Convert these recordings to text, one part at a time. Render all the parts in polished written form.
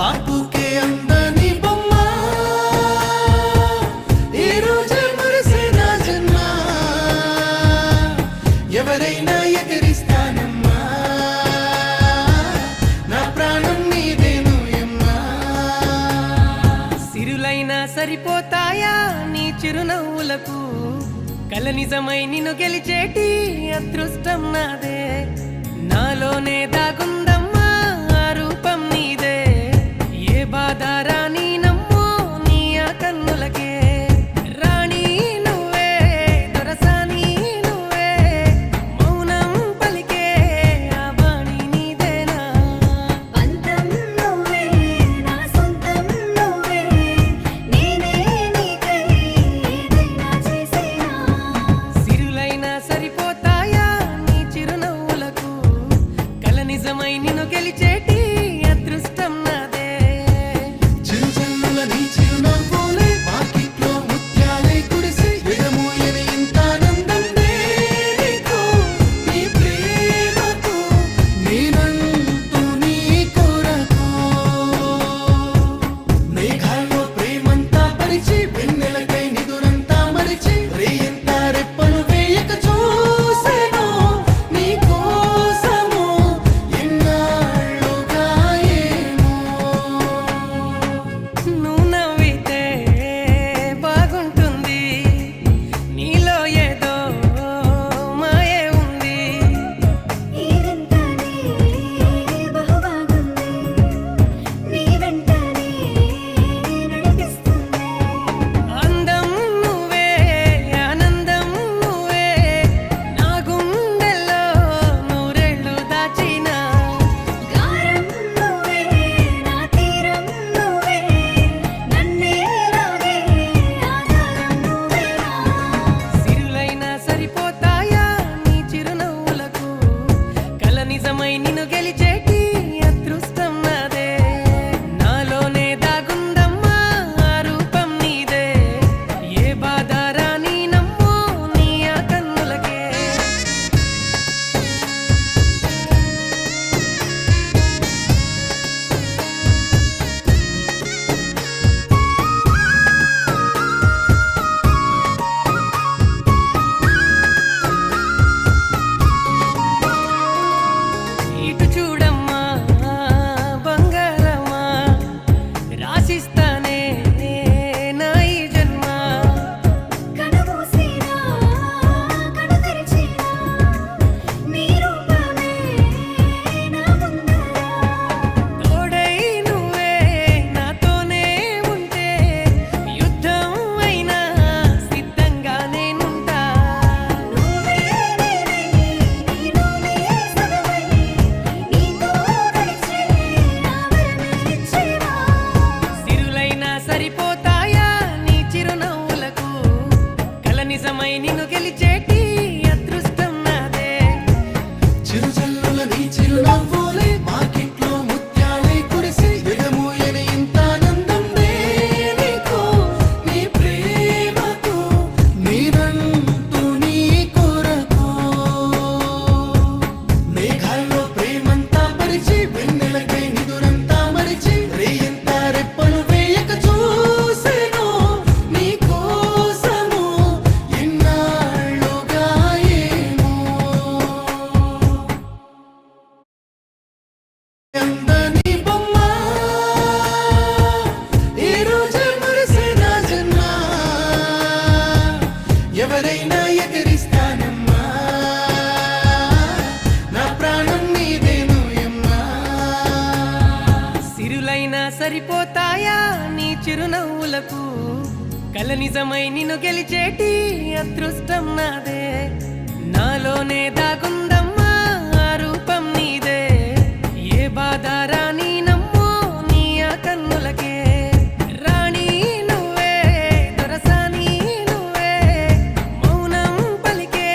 బాపుకే అందని బొమ్మ ఈ రోజే మురిసే నా జన్మ ఎవరైనా ఎగిరిస్తానమ్మా నా ప్రాణం నీదేను ఎమ్మా సిరులైనా సరిపోతాయా నీ చిరునవ్వులకు కల నిజమై నిన్ను గెలిచేటి అదృష్టం నాదే నాలోనే దాగుందమ్మా ఆ రూపం నీదే ఏ బాధ రాని నమ్మో నీ ఆ కన్నులకే రాణి నువ్వే దొరసాని నువ్వే మౌనం పలికే ఆ వాణి నీదేనా పంతం నువ్వే నా సొంతం నువ్వే నేనే నీకై ఏదైనా చేసేనా సిరులైనా సరిపోతాయా నీ చిరునవ్వులకు కల నిజమై నిన్ను గెలిచేటి అదృష్టం నాదే చిరుజల్లుల నీ చిరునవ్వులే వాకిట్లో ముత్యాలై కురిసి విడమూయని ఇంత ఆనందం నీకు నీ ప్రేమకు నేనంటూ నీ కొరకు మేఘాల్లో ప్రేమంతా పరిచి వెన్నెలకై నిదురంతా మరిచి రేయంతా రెప్పలు వేయక చూసెను నీ కోసము ఎన్నాళ్ళుగా ఏమో నువ్వు నవ్వితే బాగుంటుంది నీలో ఏదో మాయే ఉంది ఈ వింతనే బహుబాగుంది నీ వెంటనే నడిపిస్తుంది అందం నువ్వే ఆనందం నువ్వే నా గుండెల్లో నూరేళ్ళు దాచిన గారం నువ్వే నా తీరం నువ్వే నన్నే లాగే ఆధారం నువ్వేనా సిరులైనా సరిపోతాయా నీ చిరునవ్వులకు కల నిజమై నిన్ను గెలిచేటి అదృష్టం నాదే నాలోనే దాగుందమ్మా ఆ రూపం నీదే ఏ బాధ రాని నమ్మో నీ ఆ కన్నులకే ఇటు చూడమ్మా బంగారమ్మా రాసిస్తానే నా ఈ జన్మ కనుమూసినా కను తెరిచినా నీ రూపమే నా ముందర తోడై నువ్వే నాతోనే ఉంటే యుద్ధం అయినా సిద్ధంగా నేనుంటా నువ్వే నేనై నీలోనే సగమై నీతో కలిసి నా వరమే ఇచ్చేవా సిరులైనా సరిపోతాయా నీ చిరునవ్వులకు కల నిజమై నిన్ను గెలిచేటి అదృష్టం నాదే చిరుజల్లుల నీ చిరునవ్వులే వాకిట్లో ముత్యాలై కురిసి విడమూయని ఇంత ఆనందం నీకు నీ ప్రేమకు నేనంటూ నీ కొరకు మేఘాల్లో ప్రేమంతా పరిచి వెన్నెలకై నిదురంతా మరిచి రేయంతా రెప్పలు వేయక చూసెను నీ కోసము ఎన్నాళ్ళుగా ఏమో అందని బొమ్మ ఈ రోజే మురిసే నా జన్మ ఎవరైనా ఎగిరిస్తానమ్మా నా ప్రాణం నీదేను ఎమ్మా సిరులైనా సరిపోతాయా నీ చిరునవ్వులకు కల నిజమై నిన్ను గెలిచేటి అదృష్టం నాదే నాలోనే దాగుందమ్మా ఆ రూపం నీదే ఏ బాధ రాని నమ్మో నీ ఆ కన్నులకే రాణి నువ్వే దొరసాని నువ్వే మౌనం పలికే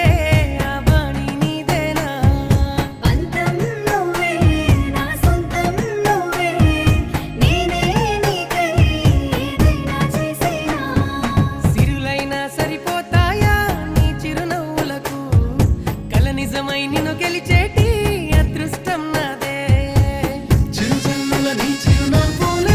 ఆ వాణి నీదేనా పంతం నువ్వే నా సొంతం నువ్వే నేనే నీకై ఏదైనా చేసేనా సిరులైనా సరిపోతాయా నీ చిరునవ్వులకు కల నిజమై నిన్ను గెలిచేటి అదృష్టం నాదే చిరుజల్లుల నీ చిరునవ్వులే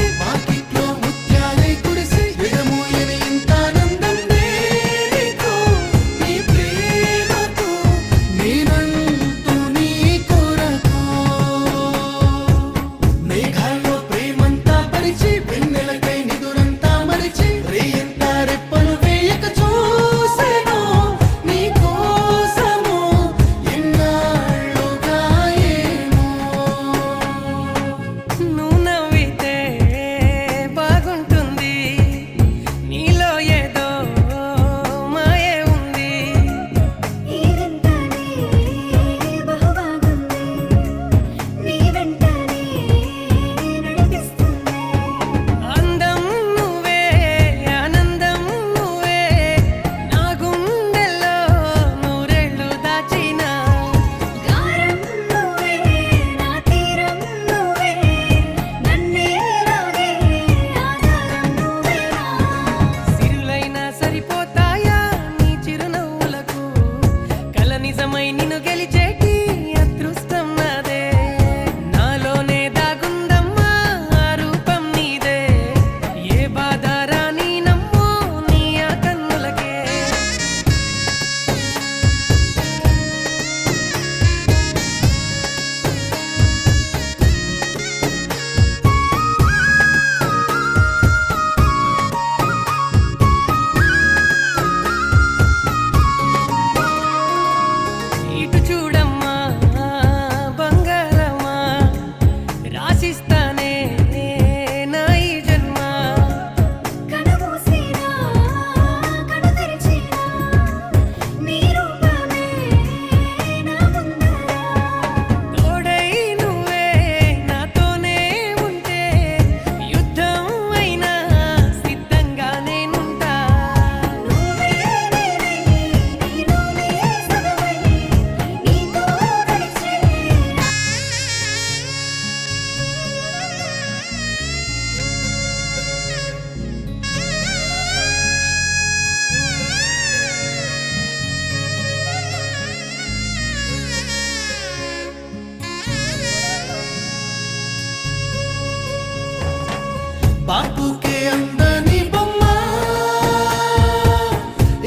బాపుకే అందని బొమ్మ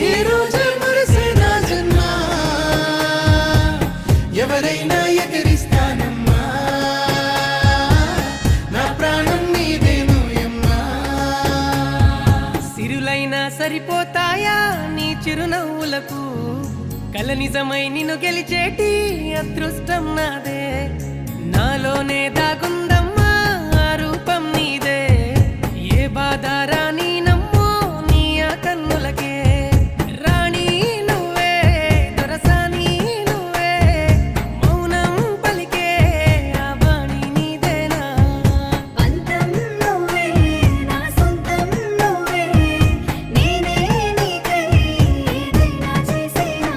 ఈ రోజే మురిసే నా జన్మ ఎవరైనా ఎగరిస్తానమ్మా నా ప్రాణం నీదేనోయమ్మా సిరులైనా సరిపోతాయా నీ చిరునవ్వులకు కల నిజమై నిన్ను గెలిచేటి అదృష్టం నాదే నాలోనే దాగుందమ్మా ఆ రూపం నీదే ఏ బాధ రాని నమ్మో నీ ఆ కన్నులకే రాణి నువ్వే దొరసాని నువ్వే మౌనం పలికే ఆ వాణి నీదేనా పంతం నువ్వే నా సొంతం నువ్వే నేనే నీకై ఏదైనా చేసేనా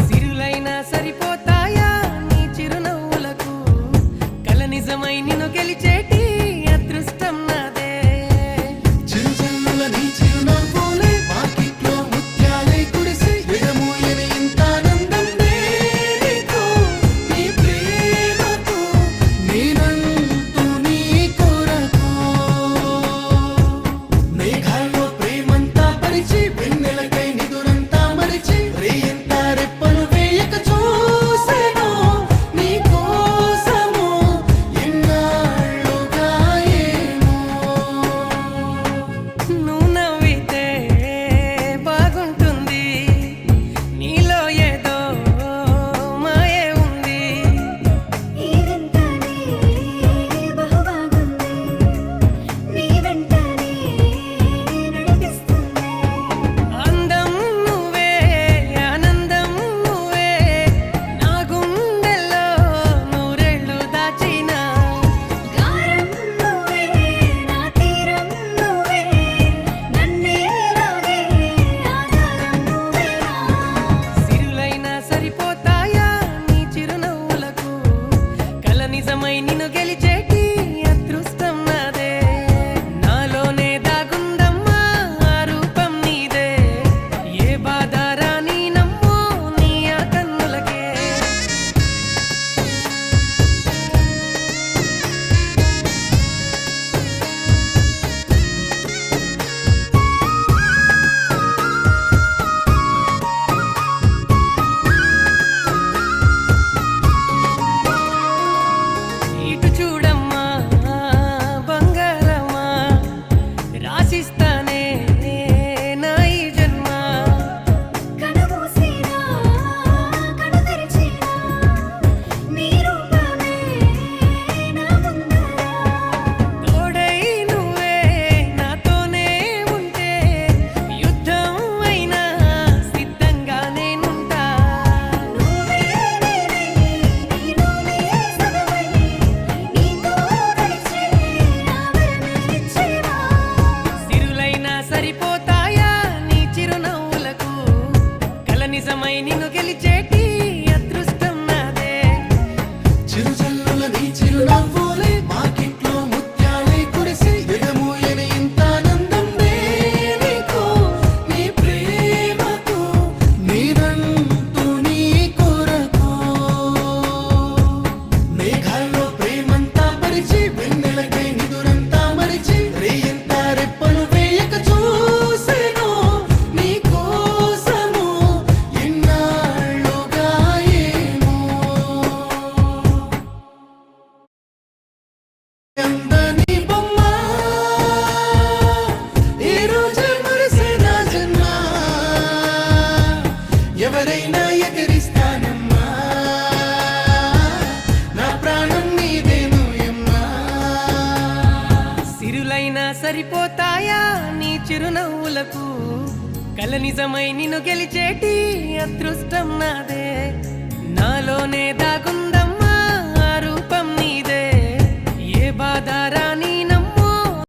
సిరులైనా సరిపోతాయా నీ చిరునవ్వులకు కల నిజమై నిన్ను గెలిచేటి అదృష్టం నాదే చిరుజల్లుల నీ చిరునవ్వులే వాకిట్లో ముత్యాలై కురిసే విడమూయని ఇంత ఆనందం నీకు నీ ప్రేమకు నేనంటూ నీ కొరకు మేఘాల్లో ప్రేమంతా పరిచి వెన్నెలకై నిదురంతా మరిచి రేయంతా రెప్పలు వేయక చూసెను నీ కోసము ఎన్నాళ్ళుగా ఏమో నువ్వు నవ్వితే బాగుంటుంది నీలో ఏదో మాయే ఉంది ఈ వింతనే బహుబాగుంది నీ వెంటనే నడిపిస్తుంది అందం నువ్వే ఆనందం నువ్వే నా గుండెల్లో నూరేళ్ళు దాచిన గారం నువ్వే నా తీరం నువ్వే నన్నే లాగే ఆధారం నువ్వేనా సిరులైనా సరిపోతాయా నీ చిరునవ్వులకు కల నిజమై నిన్ను గెలిచేటి అదృష్టం నాదే నాలోనే దాగుందమ్మా ఆ రూపం నీదే ఏ బాధ రాని నమ్మో నీ ఆ కన్నులకే ఇటు చూడమ్మా బంగారమ్మా రాసిస్తానే నా ఈ జన్మ కనుమూసినా కను తెరిచినా నీ రూపమే నా ముందర తోడై నువ్వే నాతోనే ఉంటే యుద్ధం అయినా సిద్ధంగా నేనుంటా నువ్వే నేనై నీలోనే సగమై నీతో కలిసి ఆవరణ ఇచ్చేవా సిరులైనా సరిపోతాయా నీ చిరునవ్వులకు కల నిజమై నిన్ను గెలిచేటి అదృష్టం నాదే చిరుజల్లుల నీ చిరునవ్వులే వాకిట్లో ముత్యాలై కురిసే విడమూయని ఇంత ఆనందం నీకు నీ ప్రేమకు నేనంటూ నీ కొరకు మేఘాల్లో ప్రేమంతా పరిచి వెన్నెలకై నిదురంతా మరిచి రేయంతా రెప్పలు వేయక చూసెను నీ కోసము ఎన్నాళ్ళుగా ఏమో అందని బొమ్మ ఈ రోజే మురిసే నా జన్మ ఎవరైనా ఎగరిస్తానమ్మా నా ప్రాణం నీదేనోయమ్మా సిరులైనా సరిపోతాయా నీ చిరునవ్వులకు కల నిజమై నిన్ను గెలిచేటి అదృష్టం నాదే నాలోనే దాగుంద